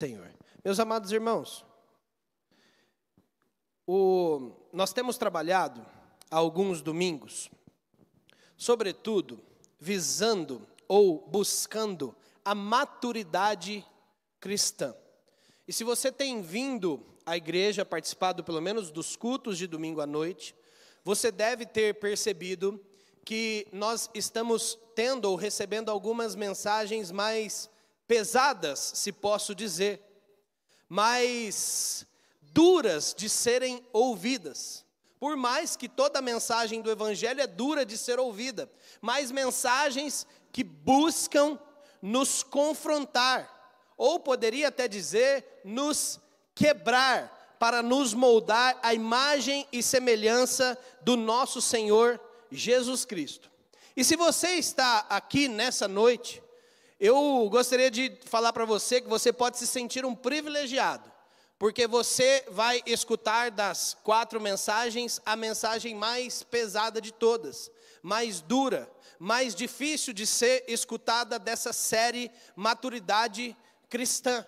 Senhor. Meus amados irmãos, nós temos trabalhado há alguns domingos, sobretudo visando ou buscando a maturidade cristã. E se você tem vindo à igreja, participado pelo menos dos cultos de domingo à noite, você deve ter percebido que nós estamos tendo ou recebendo algumas mensagens mais pesadas, se posso dizer, mais duras de serem ouvidas. Por mais que toda mensagem do Evangelho é dura de ser ouvida, mas mensagens que buscam nos confrontar, ou poderia até dizer, nos quebrar, para nos moldar à imagem e semelhança do nosso Senhor Jesus Cristo. E se você está aqui nessa noite, eu gostaria de falar para você que você pode se sentir um privilegiado, porque você vai escutar das 4 mensagens, a mensagem mais pesada de todas, mais dura, mais difícil de ser escutada dessa série Maturidade Cristã.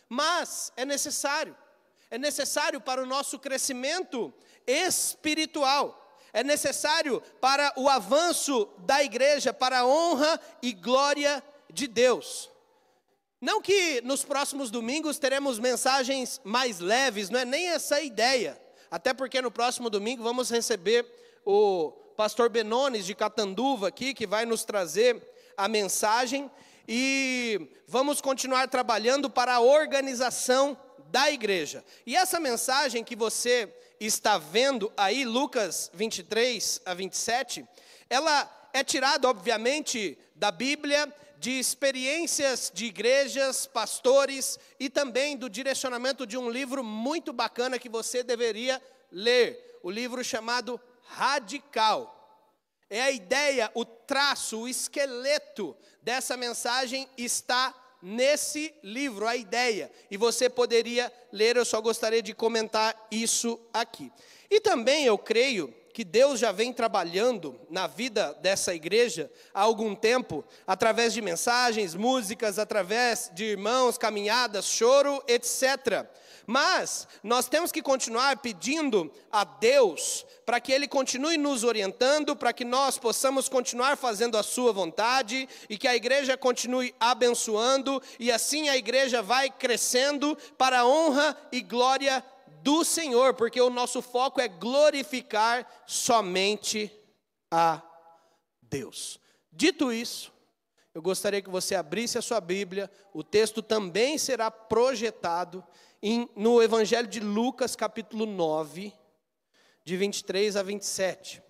Mas é necessário para o nosso crescimento espiritual. É necessário para o avanço da igreja, para a honra e glória de Deus. Não que nos próximos domingos teremos mensagens mais leves, não é nem essa a ideia. Até porque no próximo domingo vamos receber o pastor Benones de Catanduva aqui, que vai nos trazer a mensagem. E vamos continuar trabalhando para a organização da igreja. E essa mensagem que você está vendo aí, Lucas 23 a 27, ela é tirada, obviamente, da Bíblia, de experiências de igrejas, pastores e também do direcionamento de um livro muito bacana que você deveria ler, o livro chamado Radical. É a ideia, o traço, o esqueleto dessa mensagem está nesse livro, a ideia. E você poderia ler, eu só gostaria de comentar isso aqui. E também eu creio que Deus já vem trabalhando na vida dessa igreja há algum tempo, através de mensagens, músicas, através de irmãos, caminhadas, choro, etc. Mas nós temos que continuar pedindo a Deus para que Ele continue nos orientando, para que nós possamos continuar fazendo a sua vontade e que a igreja continue abençoando, e assim a igreja vai crescendo para a honra e glória do Senhor, porque o nosso foco é glorificar somente a Deus. Dito isso, eu gostaria que você abrisse a sua Bíblia, o texto também será projetado no Evangelho de Lucas, capítulo 9, de 23 a 27.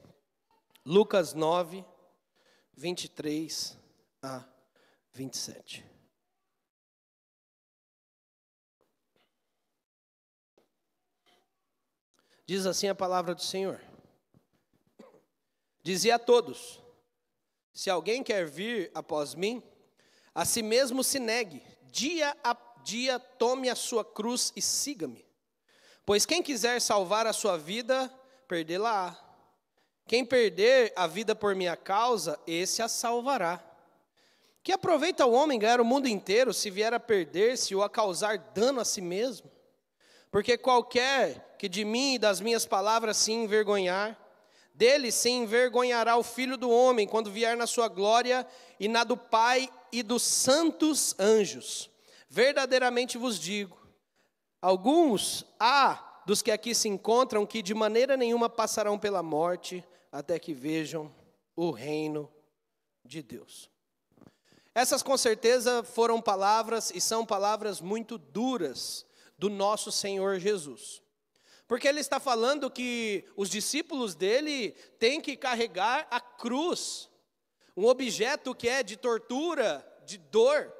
Lucas 9, 23 a 27. Diz assim a palavra do Senhor. Dizia a todos: se alguém quer vir após mim, a si mesmo se negue, dia a dia tome a sua cruz e siga-me. Pois quem quiser salvar a sua vida, perdê-la-á. Quem perder a vida por minha causa, esse a salvará. Que aproveita o homem ganhar o mundo inteiro, se vier a perder-se ou a causar dano a si mesmo? Porque qualquer que de mim e das minhas palavras se envergonhar, dele se envergonhará o Filho do Homem, quando vier na sua glória e na do Pai e dos santos anjos. Verdadeiramente vos digo, alguns há dos que aqui se encontram que de maneira nenhuma passarão pela morte, até que vejam o reino de Deus. Essas com certeza foram palavras e são palavras muito duras do nosso Senhor Jesus. Porque ele está falando que os discípulos dele têm que carregar a cruz, um objeto que é de tortura, de dor.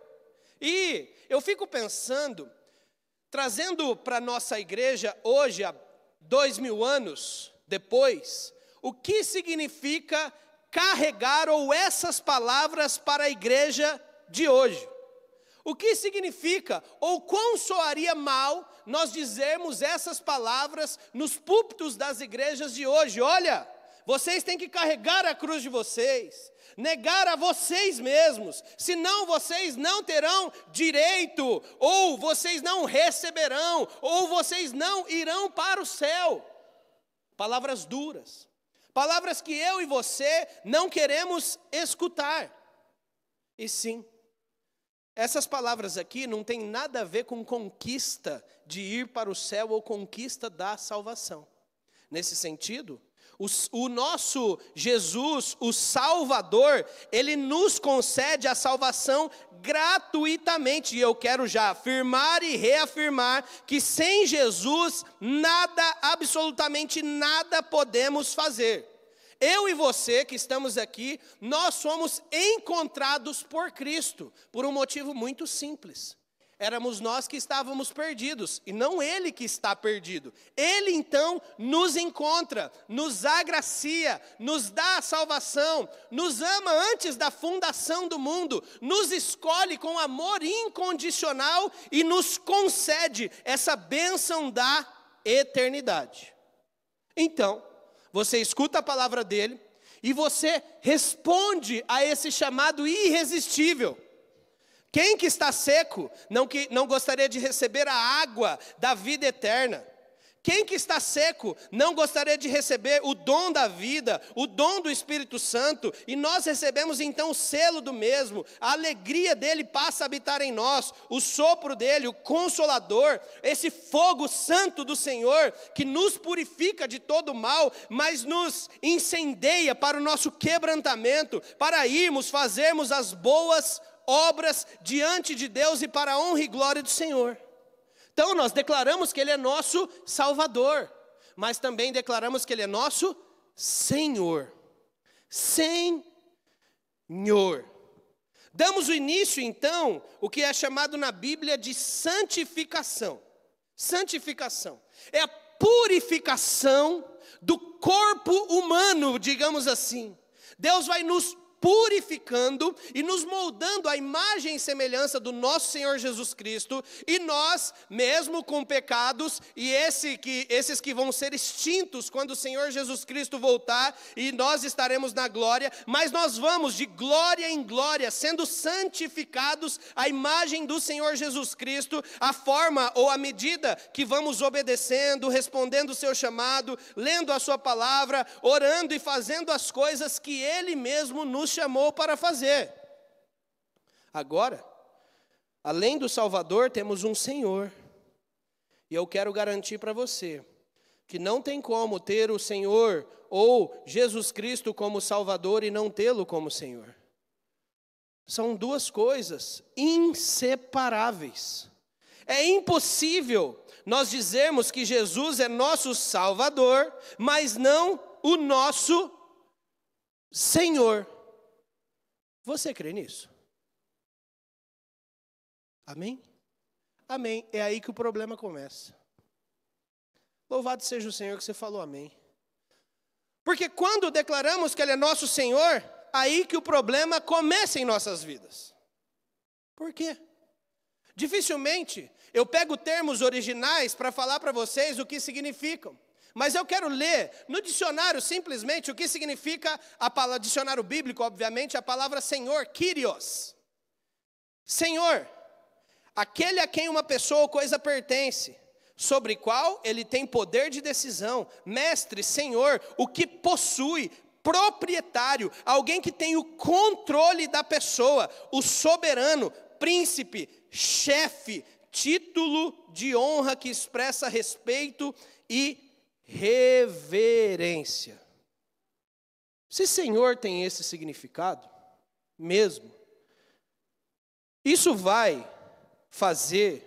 E eu fico pensando, trazendo para a nossa igreja hoje, há 2000 anos depois, o que significa carregar ou essas palavras para a igreja de hoje. O que significa, ou quão soaria mal nós dizermos essas palavras nos púlpitos das igrejas de hoje? Olha, vocês têm que carregar a cruz de vocês, negar a vocês mesmos, senão vocês não terão direito, ou vocês não receberão, ou vocês não irão para o céu. Palavras duras, palavras que eu e você não queremos escutar. E sim, essas palavras aqui não tem nada a ver com conquista de ir para o céu ou conquista da salvação. Nesse sentido, o nosso Jesus, o Salvador, Ele nos concede a salvação gratuitamente. E eu quero já afirmar e reafirmar que sem Jesus, nada, absolutamente nada podemos fazer. Eu e você que estamos aqui, nós somos encontrados por Cristo, por um motivo muito simples. Éramos nós que estávamos perdidos, e não Ele que está perdido. Ele então nos encontra, nos agracia, nos dá a salvação, nos ama antes da fundação do mundo, nos escolhe com amor incondicional e nos concede essa bênção da eternidade. Então, você escuta a palavra dele e você responde a esse chamado irresistível. Quem que está seco não gostaria de receber a água da vida eterna? Quem que está seco não gostaria de receber o dom da vida, o dom do Espírito Santo? E nós recebemos então o selo do mesmo, a alegria dele passa a habitar em nós, o sopro dele, o Consolador, esse fogo santo do Senhor, que nos purifica de todo mal, mas nos incendeia para o nosso quebrantamento, para irmos, fazermos as boas obras diante de Deus e para a honra e glória do Senhor. Então nós declaramos que Ele é nosso Salvador, mas também declaramos que Ele é nosso Senhor. Senhor. Damos o início então, o que é chamado na Bíblia de santificação. Santificação é a purificação do corpo humano, digamos assim. Deus vai nos purificando e nos moldando à imagem e semelhança do nosso Senhor Jesus Cristo, e nós, mesmo com pecados, e esses que vão ser extintos quando o Senhor Jesus Cristo voltar, e nós estaremos na glória, mas nós vamos de glória em glória, sendo santificados à imagem do Senhor Jesus Cristo, a forma ou a medida que vamos obedecendo, respondendo o seu chamado, lendo a sua palavra, orando e fazendo as coisas que Ele mesmo nos chamou para fazer. Agora, além do Salvador, temos um Senhor. E eu quero garantir para você que não tem como ter o Senhor ou Jesus Cristo como Salvador e não tê-lo como Senhor. São duas coisas inseparáveis. É impossível nós dizermos que Jesus é nosso Salvador, mas não o nosso Senhor. Você crê nisso? Amém? Amém. É aí que o problema começa. Louvado seja o Senhor que você falou amém. Porque quando declaramos que Ele é nosso Senhor, aí que o problema começa em nossas vidas. Por quê? Dificilmente eu pego termos originais para falar para vocês o que significam. Mas eu quero ler no dicionário simplesmente o que significa a palavra, dicionário bíblico, obviamente, a palavra Senhor, Kyrios. Senhor, aquele a quem uma pessoa ou coisa pertence, sobre qual ele tem poder de decisão. Mestre, Senhor, o que possui, proprietário, alguém que tem o controle da pessoa, o soberano, príncipe, chefe, título de honra que expressa respeito e reverência. Se Senhor tem esse significado, mesmo, isso vai fazer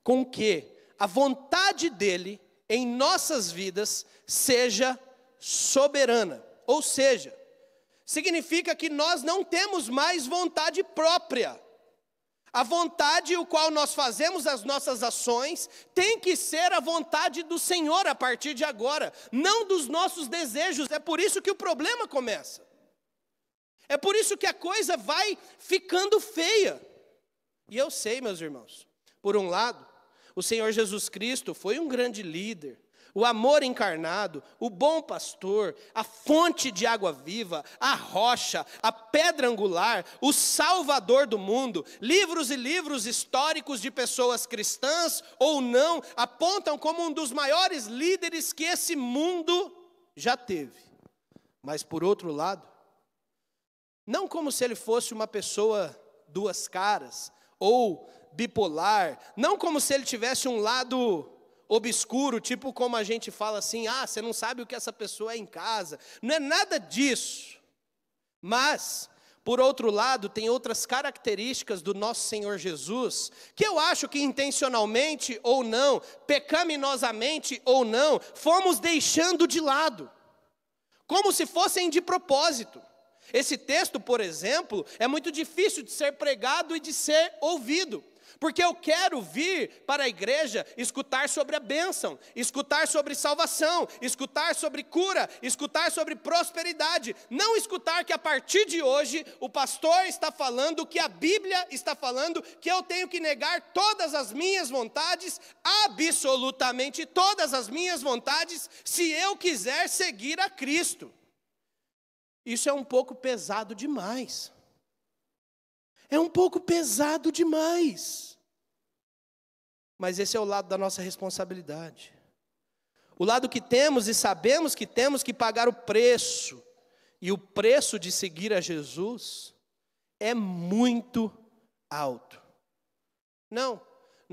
com que a vontade dele em nossas vidas seja soberana. Ou seja, significa que nós não temos mais vontade própria. A vontade o qual nós fazemos as nossas ações tem que ser a vontade do Senhor a partir de agora, não dos nossos desejos. É por isso que o problema começa. É por isso que a coisa vai ficando feia. E eu sei, meus irmãos, por um lado, o Senhor Jesus Cristo foi um grande líder, o amor encarnado, o bom pastor, a fonte de água viva, a rocha, a pedra angular, o salvador do mundo. Livros e livros históricos de pessoas cristãs ou não apontam como um dos maiores líderes que esse mundo já teve. Mas por outro lado, não como se ele fosse uma pessoa duas caras ou bipolar, não como se ele tivesse um lado obscuro, tipo como a gente fala assim, você não sabe o que essa pessoa é em casa. Não é nada disso. Mas, por outro lado, tem outras características do nosso Senhor Jesus, que eu acho que intencionalmente ou não, pecaminosamente ou não, fomos deixando de lado, como se fossem de propósito. Esse texto, por exemplo, é muito difícil de ser pregado e de ser ouvido. Porque eu quero vir para a igreja escutar sobre a bênção, escutar sobre salvação, escutar sobre cura, escutar sobre prosperidade. Não escutar que a partir de hoje o pastor está falando, que a Bíblia está falando, que eu tenho que negar todas as minhas vontades, absolutamente todas as minhas vontades, se eu quiser seguir a Cristo. Isso é um pouco pesado demais. É um pouco pesado demais. Mas esse é o lado da nossa responsabilidade. O lado que temos e sabemos que temos que pagar o preço. E o preço de seguir a Jesus é muito alto. Não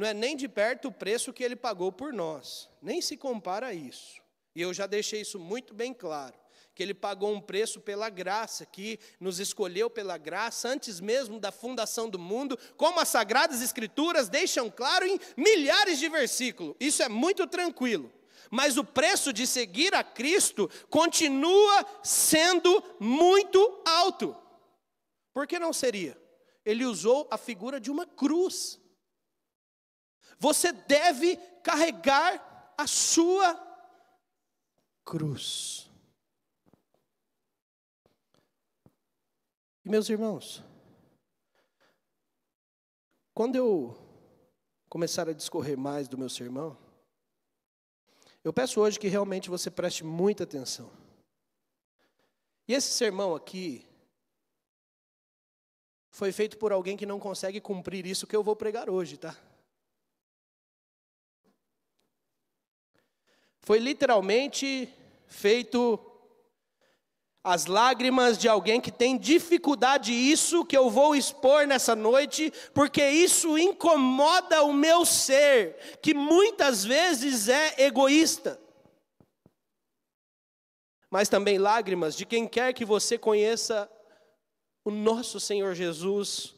é nem de perto o preço que ele pagou por nós. Nem se compara a isso. E eu já deixei isso muito bem claro. Que ele pagou um preço pela graça, que nos escolheu pela graça, antes mesmo da fundação do mundo, como as Sagradas Escrituras deixam claro em milhares de versículos. Isso é muito tranquilo. Mas o preço de seguir a Cristo continua sendo muito alto. Por que não seria? Ele usou a figura de uma cruz. Você deve carregar a sua cruz. Meus irmãos, quando eu começar a discorrer mais do meu sermão, eu peço hoje que realmente você preste muita atenção. E esse sermão aqui foi feito por alguém que não consegue cumprir isso que eu vou pregar hoje, tá? Foi literalmente feito as lágrimas de alguém que tem dificuldade, isso que eu vou expor nessa noite, porque isso incomoda o meu ser, que muitas vezes é egoísta. Mas também lágrimas de quem quer que você conheça o nosso Senhor Jesus,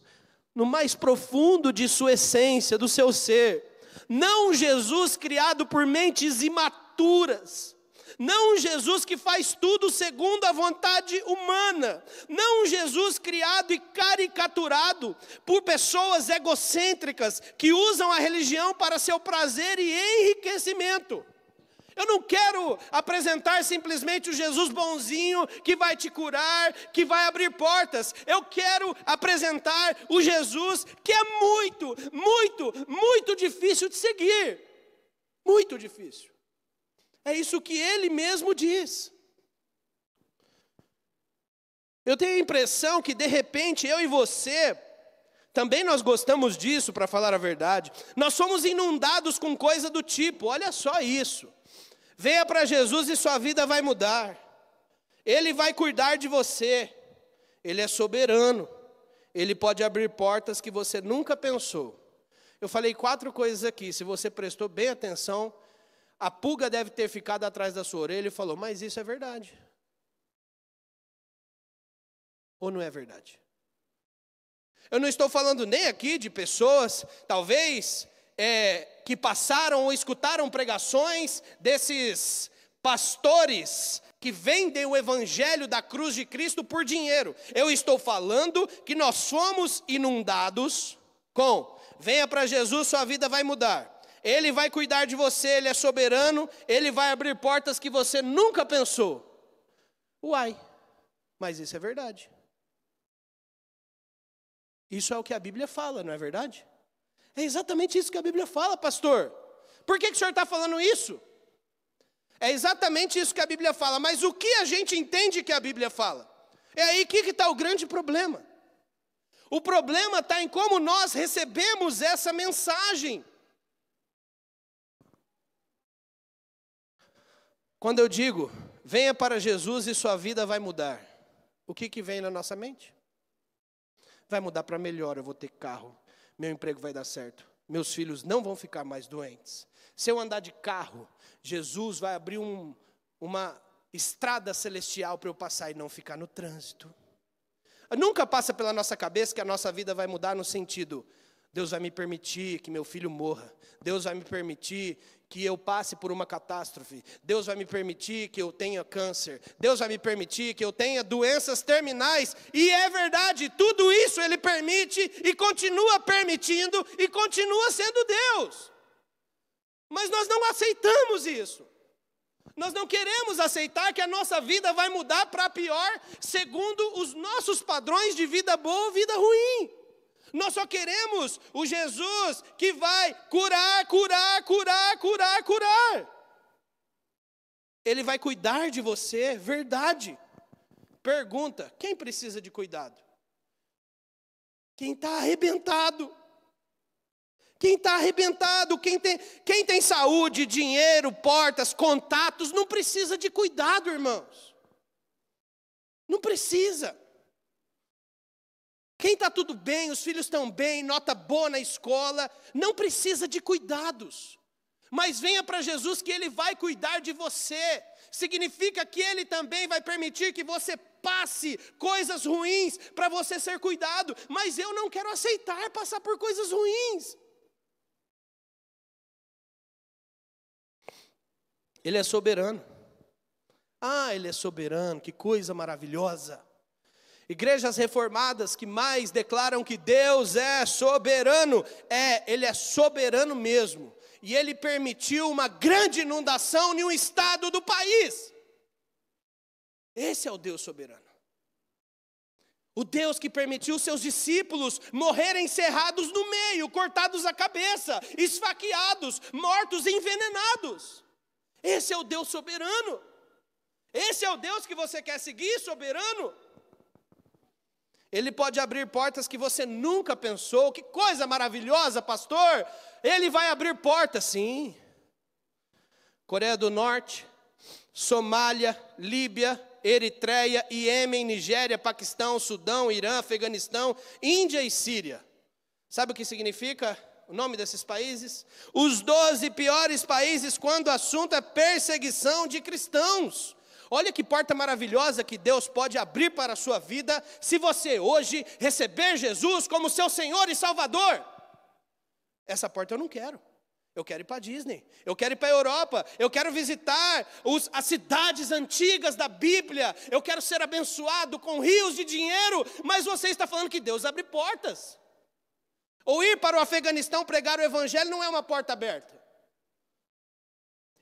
no mais profundo de sua essência, do seu ser. Não um Jesus criado por mentes imaturas. Não um Jesus que faz tudo segundo a vontade humana. Não um Jesus criado e caricaturado por pessoas egocêntricas que usam a religião para seu prazer e enriquecimento. Eu não quero apresentar simplesmente o Jesus bonzinho que vai te curar, que vai abrir portas. Eu quero apresentar o Jesus que é muito, muito, muito difícil de seguir. Muito difícil. É isso que ele mesmo diz. Eu tenho a impressão que de repente eu e você, também nós gostamos disso, para falar a verdade. Nós somos inundados com coisa do tipo, olha só isso. Venha para Jesus e sua vida vai mudar. Ele vai cuidar de você. Ele é soberano. Ele pode abrir portas que você nunca pensou. Eu falei 4 coisas aqui, se você prestou bem atenção, a pulga deve ter ficado atrás da sua orelha e falou, mas isso é verdade. Ou não é verdade? Eu não estou falando nem aqui de pessoas, talvez, que passaram ou escutaram pregações desses pastores que vendem o evangelho da cruz de Cristo por dinheiro. Eu estou falando que nós somos inundados com, venha para Jesus, sua vida vai mudar. Ele vai cuidar de você, Ele é soberano, Ele vai abrir portas que você nunca pensou. Uai, mas isso é verdade. Isso é o que a Bíblia fala, não é verdade? É exatamente isso que a Bíblia fala, pastor. Por que o senhor está falando isso? É exatamente isso que a Bíblia fala, mas o que a gente entende que a Bíblia fala? É aí que está o grande problema. O problema está em como nós recebemos essa mensagem. Quando eu digo, venha para Jesus e sua vida vai mudar, o que vem na nossa mente? Vai mudar para melhor, eu vou ter carro, meu emprego vai dar certo, meus filhos não vão ficar mais doentes. Se eu andar de carro, Jesus vai abrir uma estrada celestial para eu passar e não ficar no trânsito. Nunca passa pela nossa cabeça que a nossa vida vai mudar no sentido, Deus vai me permitir que meu filho morra, Deus vai me permitir que eu passe por uma catástrofe, Deus vai me permitir que eu tenha câncer, Deus vai me permitir que eu tenha doenças terminais, e é verdade, tudo isso Ele permite e continua permitindo e continua sendo Deus. Mas nós não aceitamos isso. Nós não queremos aceitar que a nossa vida vai mudar para pior, segundo os nossos padrões de vida boa ou vida ruim. Nós só queremos o Jesus que vai curar. Ele vai cuidar de você, verdade. Pergunta, quem precisa de cuidado? Quem está arrebentado. Quem está arrebentado, quem tem saúde, dinheiro, portas, contatos, não precisa de cuidado, irmãos. Não precisa. Quem está tudo bem, os filhos estão bem, nota boa na escola, não precisa de cuidados. Mas venha para Jesus que Ele vai cuidar de você. Significa que Ele também vai permitir que você passe coisas ruins para você ser cuidado. Mas eu não quero aceitar passar por coisas ruins. Ele é soberano. Ele é soberano, que coisa maravilhosa. Igrejas reformadas que mais declaram que Deus é soberano, Ele é soberano mesmo. E Ele permitiu uma grande inundação em um estado do país. Esse é o Deus soberano. O Deus que permitiu seus discípulos morrerem cerrados no meio, cortados a cabeça, esfaqueados, mortos e envenenados. Esse é o Deus soberano. Esse é o Deus que você quer seguir, soberano. Ele pode abrir portas que você nunca pensou. Que coisa maravilhosa, pastor. Ele vai abrir portas, sim. Coreia do Norte, Somália, Líbia, Eritreia, Iêmen, Nigéria, Paquistão, Sudão, Irã, Afeganistão, Índia e Síria. Sabe o que significa o nome desses países? Os 12 piores países quando o assunto é perseguição de cristãos. Olha que porta maravilhosa que Deus pode abrir para a sua vida, se você hoje receber Jesus como seu Senhor e Salvador. Essa porta eu não quero. Eu quero ir para a Disney, eu quero ir para a Europa, eu quero visitar as cidades antigas da Bíblia, eu quero ser abençoado com rios de dinheiro, mas você está falando que Deus abre portas. Ou ir para o Afeganistão pregar o Evangelho não é uma porta aberta.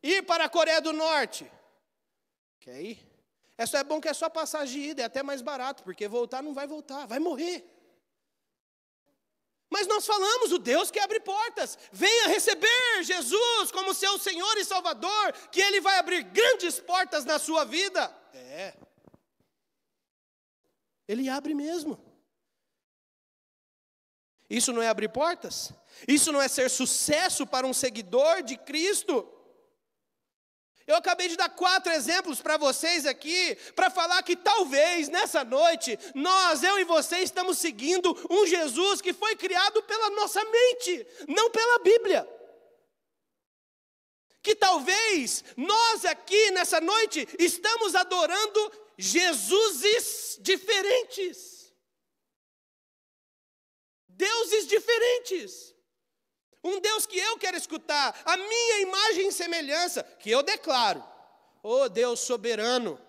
Ir para a Coreia do Norte, quer ir? É bom que é só passagem de ida, é até mais barato, porque voltar não vai voltar, vai morrer. Mas nós falamos, o Deus que abre portas. Venha receber Jesus como seu Senhor e Salvador, que Ele vai abrir grandes portas na sua vida. Ele abre mesmo. Isso não é abrir portas? Isso não é ser sucesso para um seguidor de Cristo? Eu acabei de dar 4 exemplos para vocês aqui, para falar que talvez nessa noite, eu e você estamos seguindo um Jesus que foi criado pela nossa mente, não pela Bíblia. Que talvez nós aqui nessa noite estamos adorando Jesuses diferentes. Deuses diferentes. Um Deus que eu quero escutar, a minha imagem e semelhança, que eu declaro, Deus soberano,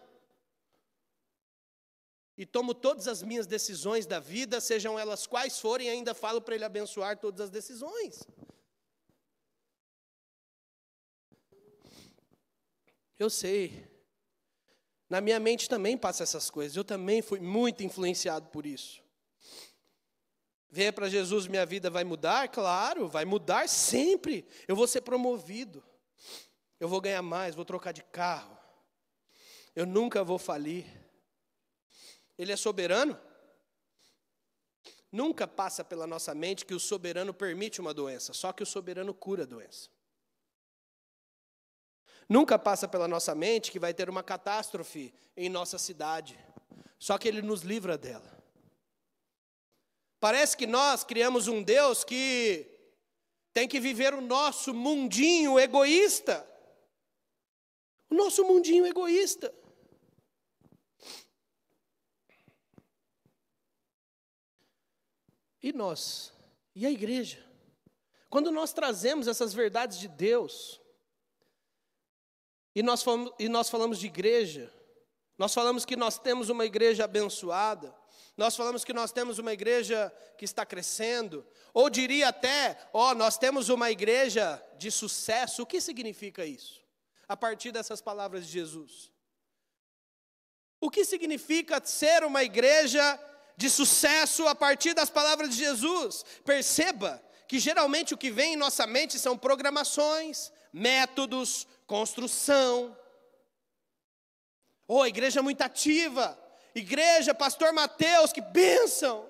e tomo todas as minhas decisões da vida, sejam elas quais forem, e ainda falo para Ele abençoar todas as decisões. Eu sei, na minha mente também passa essas coisas, eu também fui muito influenciado por isso. Venha para Jesus, minha vida vai mudar? Claro, vai mudar sempre. Eu vou ser promovido. eu vou ganhar mais, vou trocar de carro, eu nunca vou falir. Ele é soberano? Nunca passa pela nossa mente que o soberano permite uma doença, só que o soberano cura a doença. Nunca passa pela nossa mente que vai ter uma catástrofe em nossa cidade, só que Ele nos livra dela. Parece que nós criamos um Deus que tem que viver o nosso mundinho egoísta. O nosso mundinho egoísta. E nós? E a igreja? Quando nós trazemos essas verdades de Deus, e nós falamos de igreja, nós falamos que nós temos uma igreja abençoada, nós falamos que nós temos uma igreja que está crescendo, ou diria até, nós temos uma igreja de sucesso. O que significa isso? A partir dessas palavras de Jesus. O que significa ser uma igreja de sucesso a partir das palavras de Jesus? Perceba que geralmente o que vem em nossa mente são programações, métodos, construção. A igreja é muito ativa. Igreja, pastor Mateus, que bênção.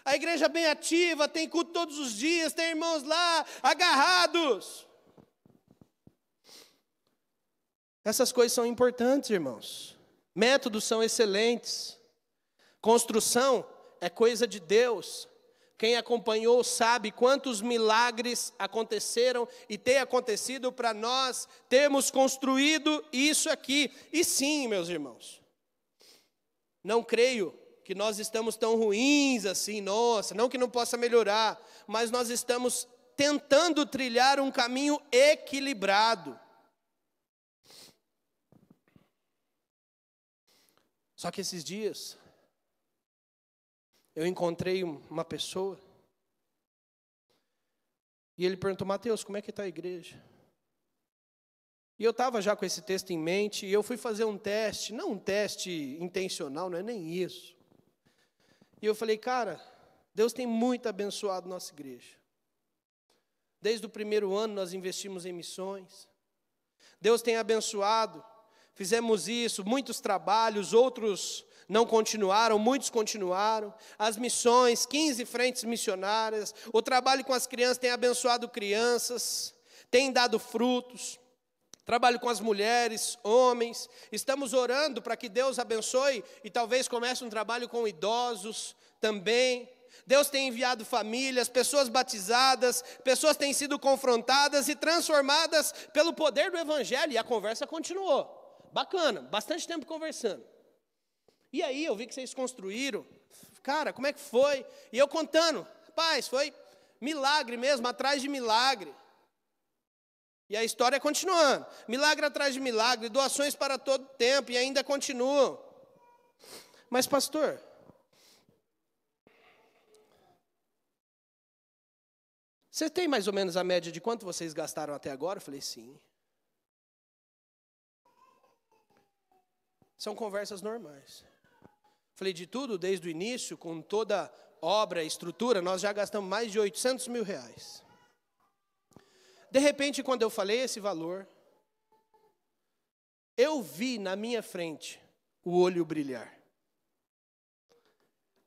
A igreja é bem ativa, tem culto todos os dias, tem irmãos lá agarrados. Essas coisas são importantes, irmãos. Métodos são excelentes. Construção é coisa de Deus. Quem acompanhou sabe quantos milagres aconteceram e tem acontecido para nós termos construído isso aqui. E sim, meus irmãos, não creio que nós estamos tão ruins assim, nossa, não que não possa melhorar, mas nós estamos tentando trilhar um caminho equilibrado. Só que esses dias, eu encontrei uma pessoa, e ele perguntou: Mateus, como é que está a igreja? E eu estava já com esse texto em mente, e eu fui fazer um teste, não um teste intencional, não é nem isso. E eu falei: cara, Deus tem muito abençoado nossa igreja. Desde o primeiro ano nós investimos em missões. Deus tem abençoado, fizemos isso, muitos trabalhos, outros não continuaram, muitos continuaram. As missões, 15 frentes missionárias, o trabalho com as crianças tem abençoado crianças, tem dado frutos. Trabalho com as mulheres, homens, estamos orando para que Deus abençoe e talvez comece um trabalho com idosos também. Deus tem enviado famílias, pessoas batizadas, pessoas têm sido confrontadas e transformadas pelo poder do Evangelho, e a conversa continuou. Bacana, bastante tempo conversando. E aí eu vi que vocês construíram, cara, como é que foi? E eu contando, rapaz, foi milagre mesmo, atrás de milagre. E a história continuando, milagre atrás de milagre, doações para todo tempo, e ainda continuam. Mas pastor, você tem mais ou menos a média de quanto vocês gastaram até agora? Eu falei: sim. São conversas normais. Falei: de tudo, desde o início, com toda obra, estrutura, nós já gastamos mais de 800 mil reais. De repente, quando eu falei esse valor, eu vi na minha frente o olho brilhar.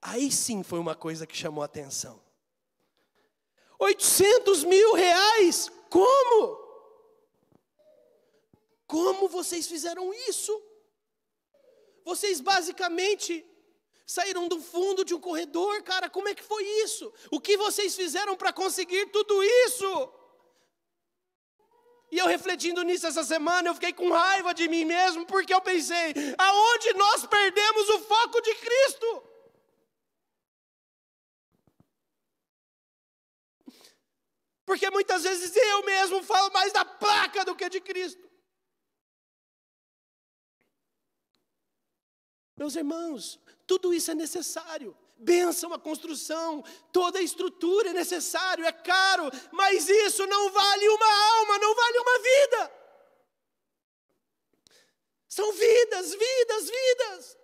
Aí sim foi uma coisa que chamou a atenção. 800 mil reais? Como? Como vocês fizeram isso? Vocês basicamente saíram do fundo de um corredor, cara, como é que foi isso? O que vocês fizeram para conseguir tudo isso? E eu refletindo nisso essa semana, eu fiquei com raiva de mim mesmo, porque eu pensei: aonde nós perdemos o foco de Cristo? Porque muitas vezes eu mesmo falo mais da placa do que de Cristo. Meus irmãos, tudo isso é necessário. Bênção, a construção, toda a estrutura é necessário, é caro, mas isso não vale uma alma, não vale uma vida. São vidas, vidas, vidas.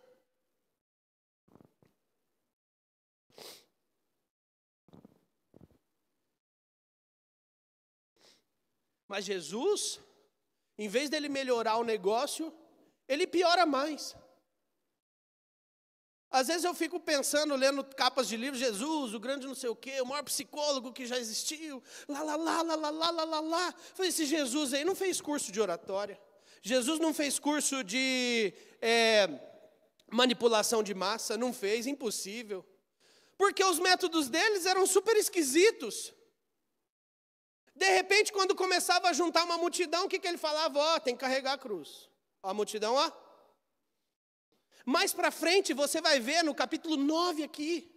Mas Jesus, Em vez dele melhorar o negócio, ele piora mais. Às vezes eu fico pensando, lendo capas de livros, Jesus, o grande não sei o quê, o maior psicólogo que já existiu, lá. Falei, esse Jesus aí não fez curso de oratória. Jesus não fez curso de manipulação de massa, não fez, impossível. Porque os métodos deles eram super esquisitos. De repente, quando começava a juntar uma multidão, o que ele falava? Tem que carregar a cruz. A multidão, Mais para frente, você vai ver no capítulo 9 aqui.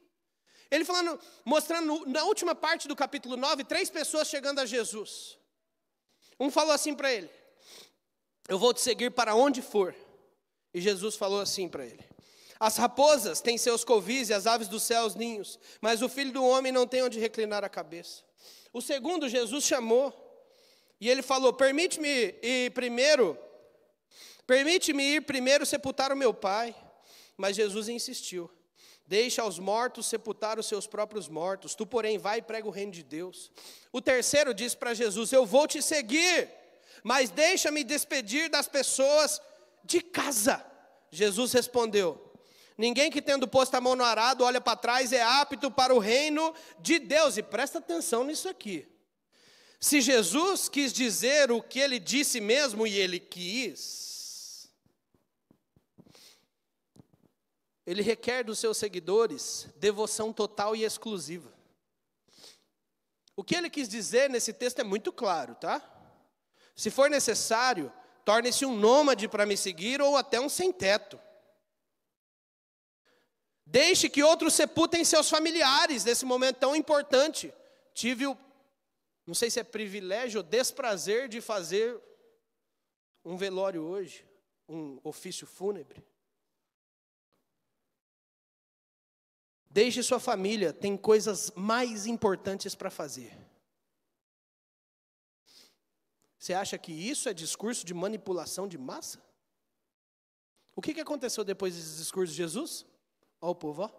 Ele falando, mostrando na última parte do capítulo 9, 3 pessoas chegando a Jesus. Um falou assim para ele, eu vou te seguir para onde for. E Jesus falou assim para ele, as raposas têm seus covis e as aves do céu os ninhos, mas o Filho do Homem não tem onde reclinar a cabeça. O segundo, Jesus chamou, e ele falou, permite-me ir primeiro sepultar o meu pai. Mas Jesus insistiu, deixa aos mortos sepultar os seus próprios mortos, tu porém vai e prega o reino de Deus. O terceiro disse para Jesus, eu vou te seguir, mas deixa-me despedir das pessoas de casa. Jesus respondeu, ninguém que tendo posto a mão no arado olha para trás é apto para o reino de Deus. E presta atenção nisso aqui. Se Jesus quis dizer o que ele disse mesmo, e ele quis, ele requer dos seus seguidores devoção total e exclusiva. O que ele quis dizer nesse texto é muito claro, tá? Se for necessário, torne-se um nômade para me seguir ou até um sem-teto. Deixe que outros sepultem seus familiares nesse momento tão importante. Tive não sei se é privilégio ou desprazer de fazer um velório hoje, um ofício fúnebre. Deixe sua família, tem coisas mais importantes para fazer. Você acha que isso é discurso de manipulação de massa? O que aconteceu depois desse discurso de Jesus? Olha o povo,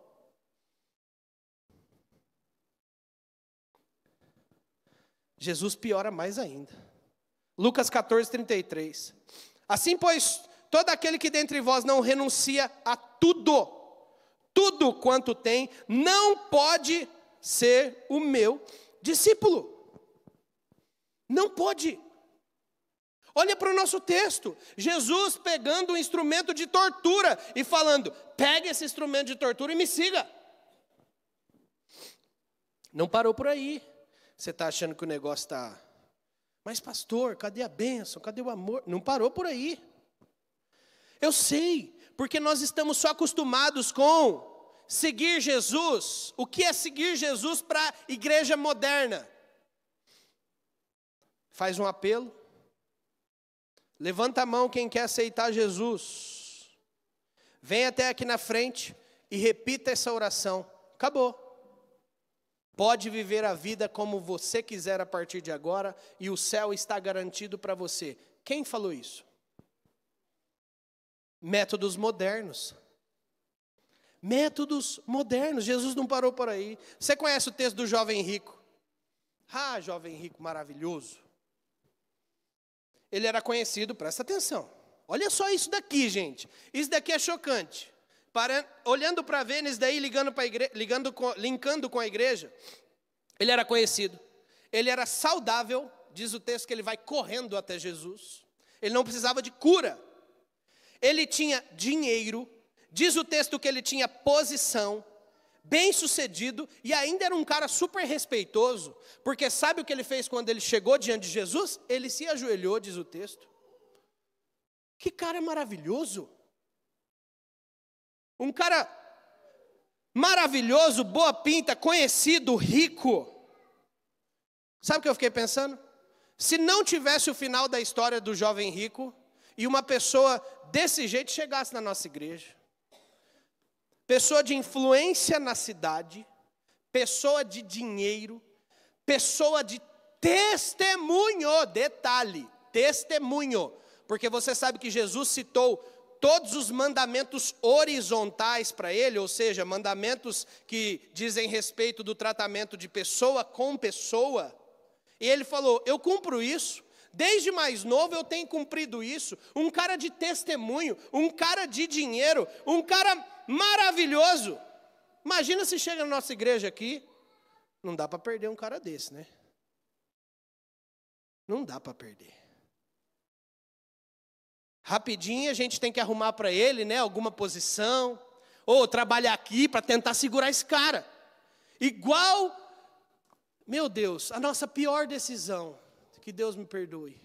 Jesus piora mais ainda. Lucas 14, 33. Assim, pois, todo aquele que dentre vós não renuncia a tudo quanto tem, não pode ser o meu discípulo. Não pode. Olha para o nosso texto, Jesus pegando um instrumento de tortura e falando, pegue esse instrumento de tortura e me siga. Não parou por aí. Você está achando que o negócio está... Mas pastor, cadê a bênção? Cadê o amor? Não parou por aí. Eu sei, porque nós estamos só acostumados com seguir Jesus. O que é seguir Jesus para a igreja moderna? Faz um apelo. Levanta a mão quem quer aceitar Jesus. Vem até aqui na frente e repita essa oração. Acabou. Pode viver a vida como você quiser a partir de agora e o céu está garantido para você. Quem falou isso? Métodos modernos. Métodos modernos. Jesus não parou por aí. Você conhece o texto do jovem rico? Ah, jovem rico maravilhoso. Ele era conhecido, presta atenção. Olha só isso daqui, gente. Isso daqui é chocante. Olhando para ver isso daí, linkando com a igreja, ele era conhecido. Ele era saudável, diz o texto que ele vai correndo até Jesus. Ele não precisava de cura. Ele tinha dinheiro, diz o texto que ele tinha posição, bem-sucedido, e ainda era um cara super respeitoso, porque sabe o que ele fez quando ele chegou diante de Jesus? Ele se ajoelhou, diz o texto. Que cara maravilhoso! Um cara maravilhoso, boa pinta, conhecido, rico. Sabe o que eu fiquei pensando? Se não tivesse o final da história do jovem rico, e uma pessoa desse jeito chegasse na nossa igreja, pessoa de influência na cidade, pessoa de dinheiro, pessoa de testemunho, detalhe, testemunho, porque você sabe que Jesus citou todos os mandamentos horizontais para ele, ou seja, mandamentos que dizem respeito do tratamento de pessoa com pessoa, e ele falou, eu cumpro isso, Desde mais novo eu tenho cumprido isso. Um cara de testemunho, um cara de dinheiro, um cara maravilhoso. Imagina se chega na nossa igreja aqui, não dá para perder um cara desse, né? Não dá para perder. Rapidinho a gente tem que arrumar para ele, né, alguma posição, ou trabalhar aqui para tentar segurar esse cara. Igual, meu Deus, a nossa pior decisão, que Deus me perdoe.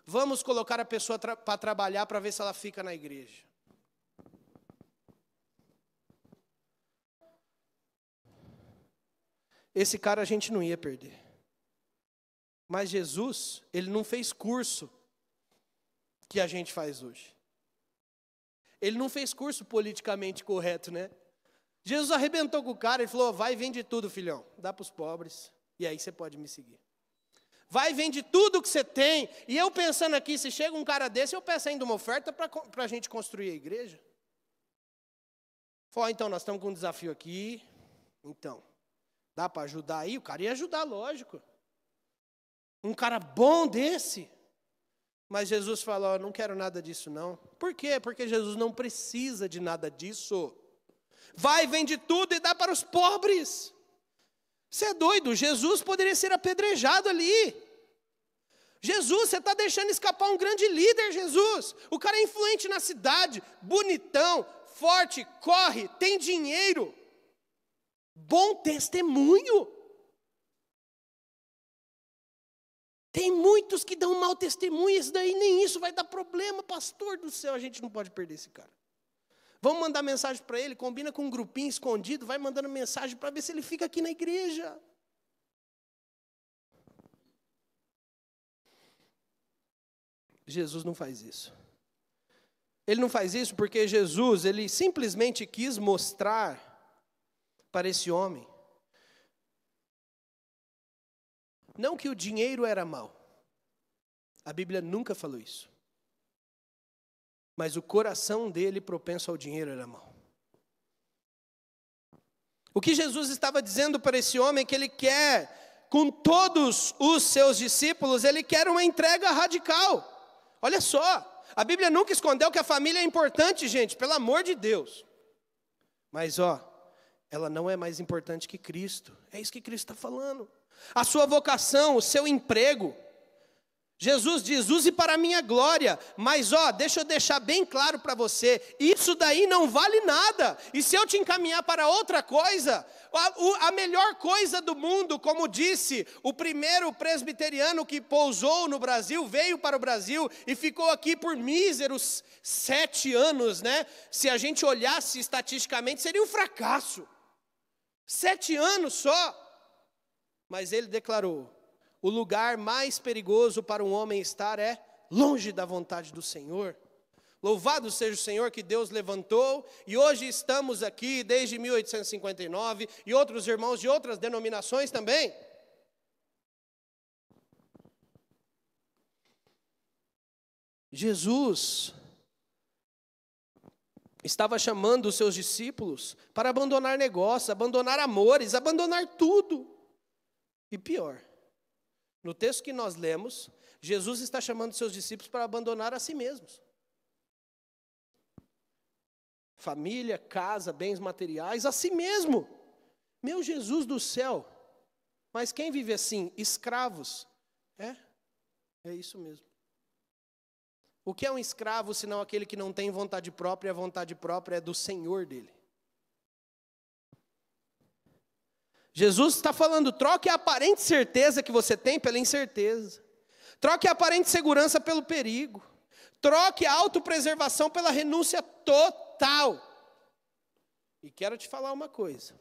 Vamos colocar a pessoa para trabalhar para ver se ela fica na igreja. Esse cara a gente não ia perder. Mas Jesus, ele não fez curso que a gente faz hoje. Ele não fez curso politicamente correto, né? Jesus arrebentou com o cara e falou: vai, vende tudo, filhão, dá para os pobres, e aí você pode me seguir. Vai, vende tudo que você tem. E eu pensando aqui, se chega um cara desse, eu peço ainda uma oferta para a gente construir a igreja. Falou: então, nós estamos com um desafio aqui, então, dá para ajudar aí? O cara ia ajudar, lógico. Um cara bom desse. Mas Jesus falou: não quero nada disso não. Por quê? Porque Jesus não precisa de nada disso. Vai, vende tudo e dá para os pobres. Você é doido? Jesus poderia ser apedrejado ali. Jesus, você está deixando escapar um grande líder, Jesus. O cara é influente na cidade, bonitão, forte, corre, tem dinheiro. Bom testemunho. Tem muitos que dão mau testemunho, esse daí nem isso vai dar problema, pastor do céu, a gente não pode perder esse cara. Vamos mandar mensagem para ele, combina com um grupinho escondido, vai mandando mensagem para ver se ele fica aqui na igreja. Jesus não faz isso. Ele não faz isso porque Jesus, ele simplesmente quis mostrar para esse homem, não que o dinheiro era mau. A Bíblia nunca falou isso. Mas o coração dele propenso ao dinheiro era mau. O que Jesus estava dizendo para esse homem é que ele quer, com todos os seus discípulos, ele quer uma entrega radical. Olha só, a Bíblia nunca escondeu que a família é importante, gente, pelo amor de Deus. Mas ela não é mais importante que Cristo. É isso que Cristo está falando. A sua vocação, o seu emprego. Jesus diz: use para a minha glória. Mas deixa eu deixar bem claro para você, isso daí não vale nada. E se eu te encaminhar para outra coisa, a melhor coisa do mundo, como disse o primeiro presbiteriano que pousou no Brasil, veio para o Brasil e ficou aqui por míseros 7 anos, né? Se a gente olhasse estatisticamente, seria um fracasso. 7 anos só. Mas ele declarou: o lugar mais perigoso para um homem estar é longe da vontade do Senhor. Louvado seja o Senhor que Deus levantou, e hoje estamos aqui desde 1859, e outros irmãos de outras denominações também. Jesus estava chamando os seus discípulos para abandonar negócios, abandonar amores, abandonar tudo. E pior, no texto que nós lemos, Jesus está chamando seus discípulos para abandonar a si mesmos. Família, casa, bens materiais, a si mesmo. Meu Jesus do céu. Mas quem vive assim? Escravos. É isso mesmo. O que é um escravo, senão aquele que não tem vontade própria? A vontade própria é do Senhor dele. Jesus está falando: troque a aparente certeza que você tem pela incerteza. Troque a aparente segurança pelo perigo. Troque a autopreservação pela renúncia total. E quero te falar uma coisa.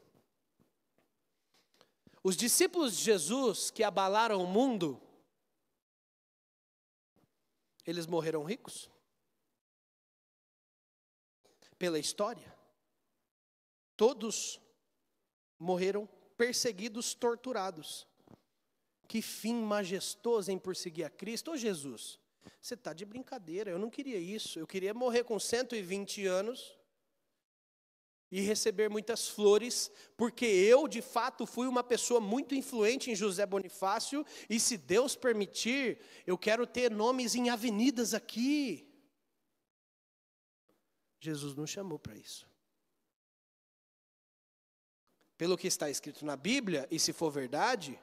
Os discípulos de Jesus que abalaram o mundo, eles morreram ricos? Pela história, todos morreram perseguidos, torturados. Que fim majestoso em perseguir a Cristo. Ô Jesus, você está de brincadeira, eu não queria isso. Eu queria morrer com 120 anos e receber muitas flores, porque eu, de fato, fui uma pessoa muito influente em José Bonifácio, e se Deus permitir, eu quero ter nomes em avenidas aqui. Jesus não chamou para isso. Pelo que está escrito na Bíblia, e se for verdade,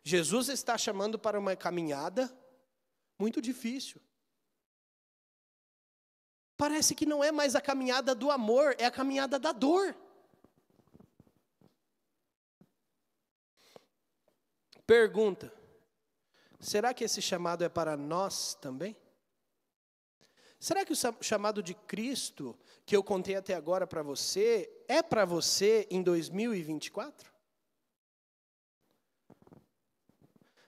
Jesus está chamando para uma caminhada muito difícil. Parece que não é mais a caminhada do amor, é a caminhada da dor. Pergunta: será que esse chamado é para nós também? Será que o chamado de Cristo, que eu contei até agora para você, é para você em 2024?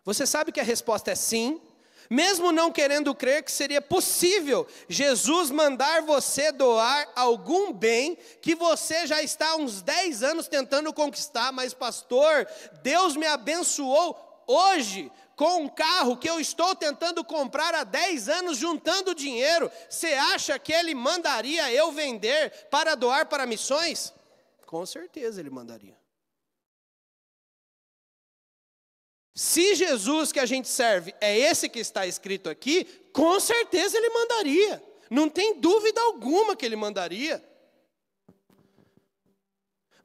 Você sabe que a resposta é sim, mesmo não querendo crer que seria possível Jesus mandar você doar algum bem que você já está há uns 10 anos tentando conquistar, mas pastor, Deus me abençoou hoje com um carro que eu estou tentando comprar há 10 anos, juntando dinheiro. Você acha que Ele mandaria eu vender para doar para missões? Com certeza Ele mandaria. Se Jesus que a gente serve é esse que está escrito aqui, com certeza Ele mandaria. Não tem dúvida alguma que Ele mandaria.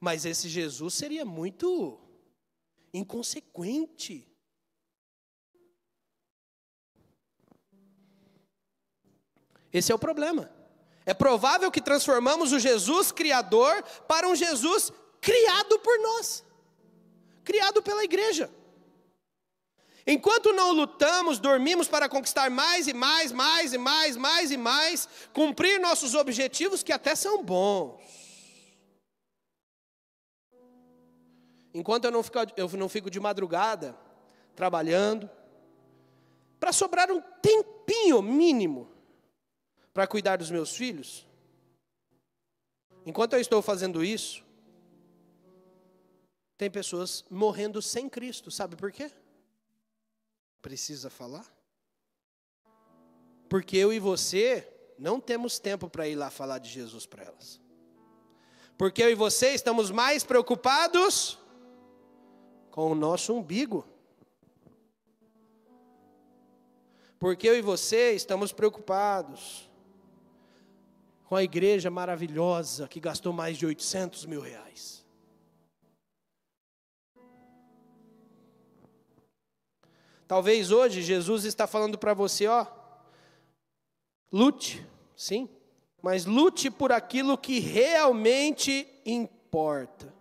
Mas esse Jesus seria muito inconsequente. Esse é o problema. É provável que transformamos o Jesus criador para um Jesus criado por nós, criado pela igreja. Enquanto não lutamos, dormimos para conquistar mais e mais, cumprir nossos objetivos que até são bons. Enquanto eu não fico de madrugada, trabalhando, para sobrar um tempinho mínimo para cuidar dos meus filhos, enquanto eu estou fazendo isso, tem pessoas morrendo sem Cristo, sabe por quê? Precisa falar? Porque eu e você não temos tempo para ir lá falar de Jesus para elas. Porque eu e você estamos mais preocupados com o nosso umbigo. Porque eu e você estamos preocupados com a igreja maravilhosa que gastou mais de 800 mil reais. Talvez hoje Jesus está falando para você, lute, sim, mas lute por aquilo que realmente importa.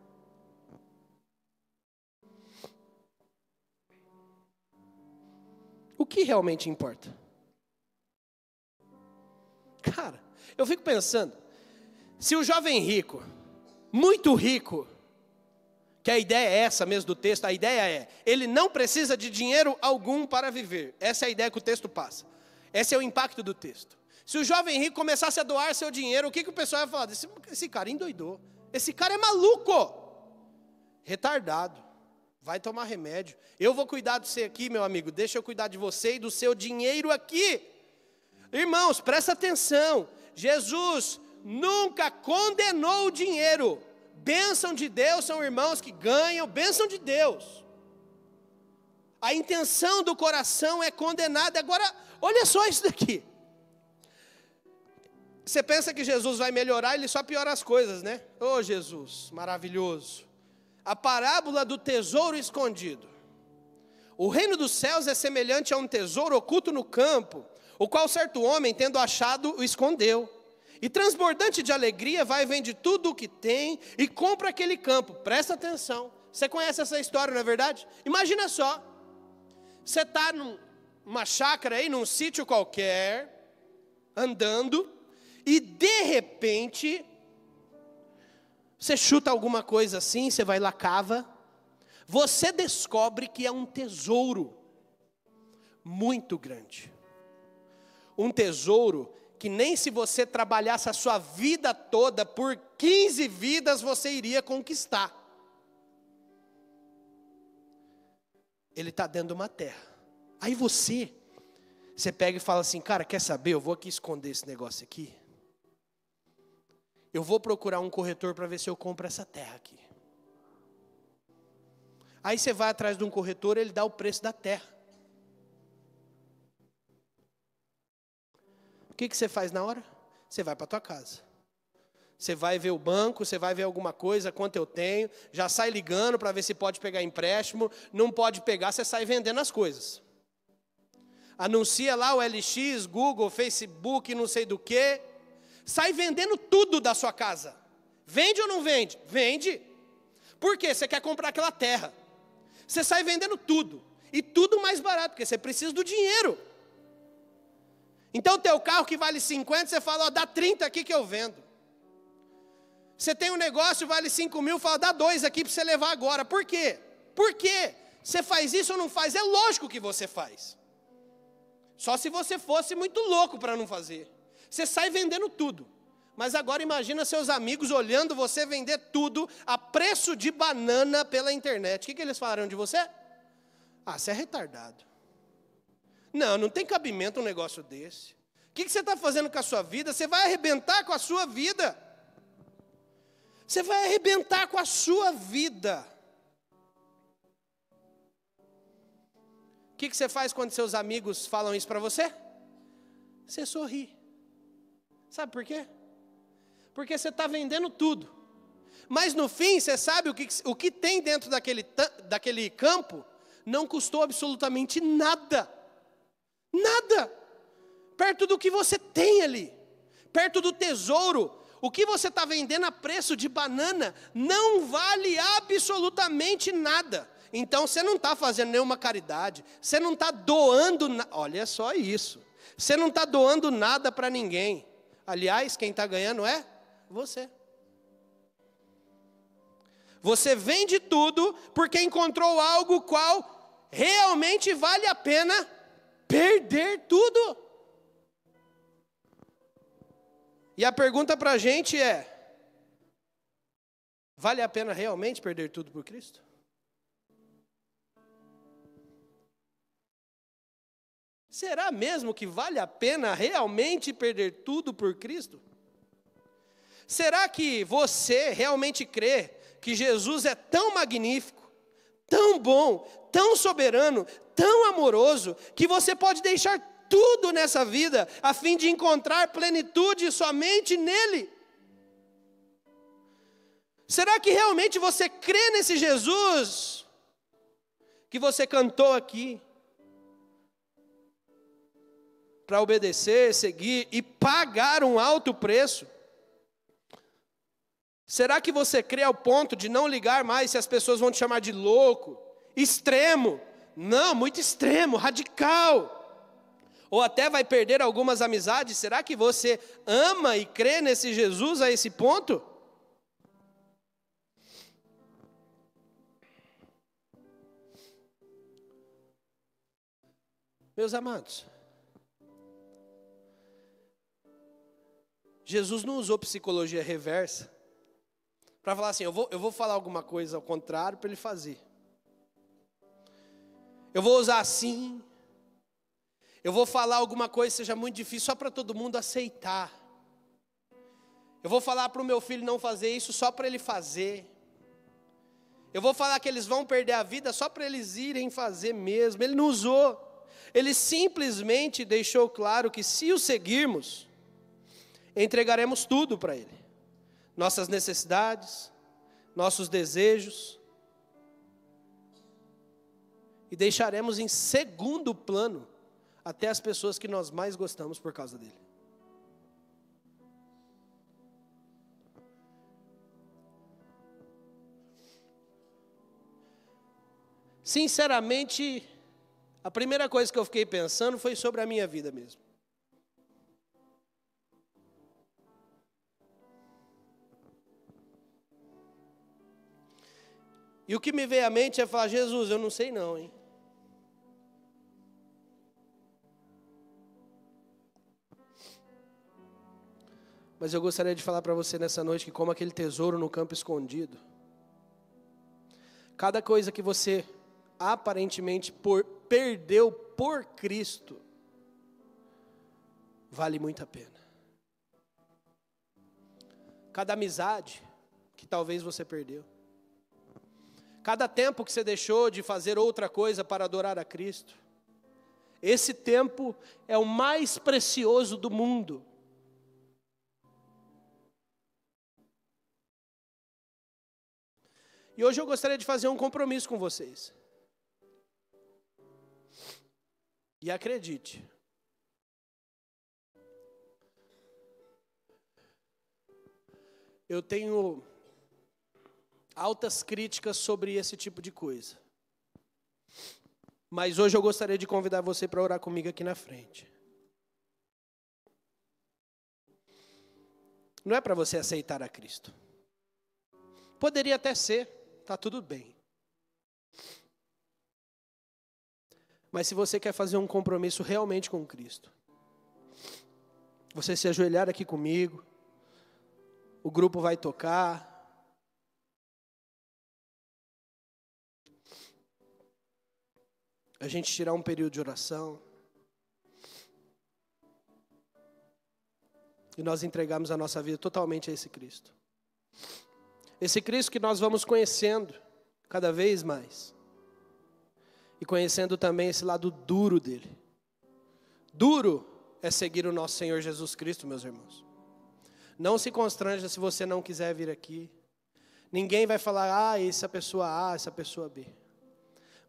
O que realmente importa? Cara, eu fico pensando, se o jovem rico, muito rico, que a ideia é essa mesmo do texto, a ideia é, ele não precisa de dinheiro algum para viver. Essa é a ideia que o texto passa. Esse é o impacto do texto. Se o jovem rico começasse a doar seu dinheiro, o que o pessoal ia falar? Esse cara endoidou. Esse cara é maluco. Retardado. Vai tomar remédio. Eu vou cuidar de você aqui, meu amigo. Deixa eu cuidar de você e do seu dinheiro aqui. Irmãos, presta atenção. Jesus nunca condenou o dinheiro. Bênção de Deus são irmãos que ganham, bênção de Deus. A intenção do coração é condenada. Agora, olha só isso daqui. Você pensa que Jesus vai melhorar, ele só piora as coisas, né? Ô Jesus, maravilhoso. A parábola do tesouro escondido. O reino dos céus é semelhante a um tesouro oculto no campo, o qual certo homem, tendo achado, o escondeu. E transbordante de alegria, vai e vende tudo o que tem e compra aquele campo. Presta atenção. Você conhece essa história, não é verdade? Imagina só. Você está numa chácara aí, num sítio qualquer, andando, e de repente, você chuta alguma coisa assim, você vai lá, cava, você descobre que é um tesouro muito grande. Um tesouro que nem se você trabalhasse a sua vida toda, por 15 vidas você iria conquistar. Ele está dentro de uma terra. Aí você pega e fala assim, cara, quer saber? Eu vou aqui esconder esse negócio aqui. eu vou procurar um corretor para ver se eu compro essa terra aqui. Aí você vai atrás de um corretor, ele dá o preço da terra. O que você faz na hora? Você vai para a tua casa. Você vai ver o banco, você vai ver alguma coisa, quanto eu tenho, já sai ligando para ver se pode pegar empréstimo, não pode pegar, você sai vendendo as coisas. Anuncia lá o LX, Google, Facebook, não sei do que, sai vendendo tudo da sua casa. Vende ou não vende? Vende. Por quê? Você quer comprar aquela terra. Você sai vendendo tudo, e tudo mais barato, porque você precisa do dinheiro. Então o teu carro que vale 50, você fala, ó, dá 30 aqui que eu vendo. Você tem um negócio, vale 5 mil, fala, dá 2 aqui para você levar agora. Por quê? Por quê? Você faz isso ou não faz? É lógico que você faz. Só se você fosse muito louco para não fazer. Você sai vendendo tudo. Mas agora imagina seus amigos olhando você vender tudo a preço de banana pela internet. O que eles falaram de você? Ah, você é retardado. Não, não tem cabimento um negócio desse. O que você está fazendo com a sua vida? Você vai arrebentar com a sua vida. Você vai arrebentar com a sua vida. O que você faz quando seus amigos falam isso para você? Você sorri. Sabe por quê? Porque você está vendendo tudo. Mas no fim, você sabe o que tem dentro daquele campo não custou absolutamente nada. Nada. Perto do que você tem ali. Perto do tesouro. O que você está vendendo a preço de banana não vale absolutamente nada. Então você não está fazendo nenhuma caridade. Você não está doando nada. Olha só isso. Você não está doando nada para ninguém. Aliás, quem está ganhando é você. Você vende tudo porque encontrou algo qual realmente vale a pena perder tudo. E a pergunta para a gente é: vale a pena realmente perder tudo por Cristo? Será mesmo que vale a pena realmente perder tudo por Cristo? Será que você realmente crê que Jesus é tão magnífico, tão bom, tão soberano, tão amoroso, que você pode deixar tudo nessa vida a fim de encontrar plenitude somente nele? Será que realmente você crê nesse Jesus que você cantou aqui? Para obedecer, seguir e pagar um alto preço? Será que você crê ao ponto de não ligar mais se as pessoas vão te chamar de louco, extremo? Não, muito extremo, radical. Ou até vai perder algumas amizades? Será que você ama e crê nesse Jesus a esse ponto? Meus amados, Jesus não usou psicologia reversa para falar assim, eu vou falar alguma coisa ao contrário para ele fazer. Eu vou usar assim. Eu vou falar alguma coisa que seja muito difícil só para todo mundo aceitar. Eu vou falar para o meu filho não fazer isso só para ele fazer. Eu vou falar que eles vão perder a vida só para eles irem fazer mesmo. Ele não usou. Ele simplesmente deixou claro que se o seguirmos, entregaremos tudo para ele. Nossas necessidades, nossos desejos. E deixaremos em segundo plano até as pessoas que nós mais gostamos por causa dele. Sinceramente, a primeira coisa que eu fiquei pensando foi sobre a minha vida mesmo. E o que me veio à mente é falar, Jesus, eu não sei não, hein? Mas eu gostaria de falar para você nessa noite que como aquele tesouro no campo escondido, cada coisa que você aparentemente perdeu por Cristo, vale muito a pena. cada amizade que talvez você perdeu, cada tempo que você deixou de fazer outra coisa para adorar a Cristo. Esse tempo é o mais precioso do mundo. E hoje eu gostaria de fazer um compromisso com vocês. E acredite, eu tenho altas críticas sobre esse tipo de coisa. Mas hoje eu gostaria de convidar você para orar comigo aqui na frente. Não é para você aceitar a Cristo. Poderia até ser, está tudo bem. Mas se você quer fazer um compromisso realmente com Cristo, você se ajoelhar aqui comigo, o grupo vai tocar. A gente tirar um período de oração. E nós entregarmos a nossa vida totalmente a esse Cristo. Esse Cristo que nós vamos conhecendo cada vez mais. E conhecendo também esse lado duro dele. Duro é seguir o nosso Senhor Jesus Cristo, meus irmãos. Não se constranja se você não quiser vir aqui. Ninguém vai falar, essa pessoa A, essa pessoa B.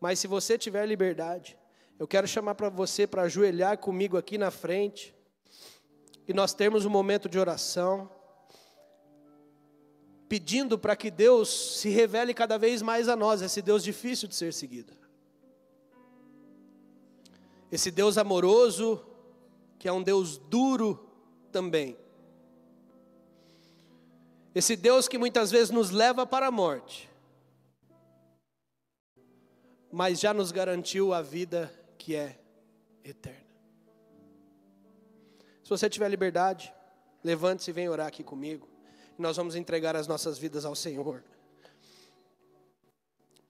Mas se você tiver liberdade, eu quero chamar para você para ajoelhar comigo aqui na frente. E nós termos um momento de oração. Pedindo para que Deus se revele cada vez mais a nós. Esse Deus difícil de ser seguido. Esse Deus amoroso, que é um Deus duro também. Esse Deus que muitas vezes nos leva para a morte, mas já nos garantiu a vida que é eterna. Se você tiver liberdade, levante-se e venha orar aqui comigo. Nós vamos entregar as nossas vidas ao Senhor,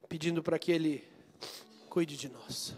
pedindo para que Ele cuide de nós.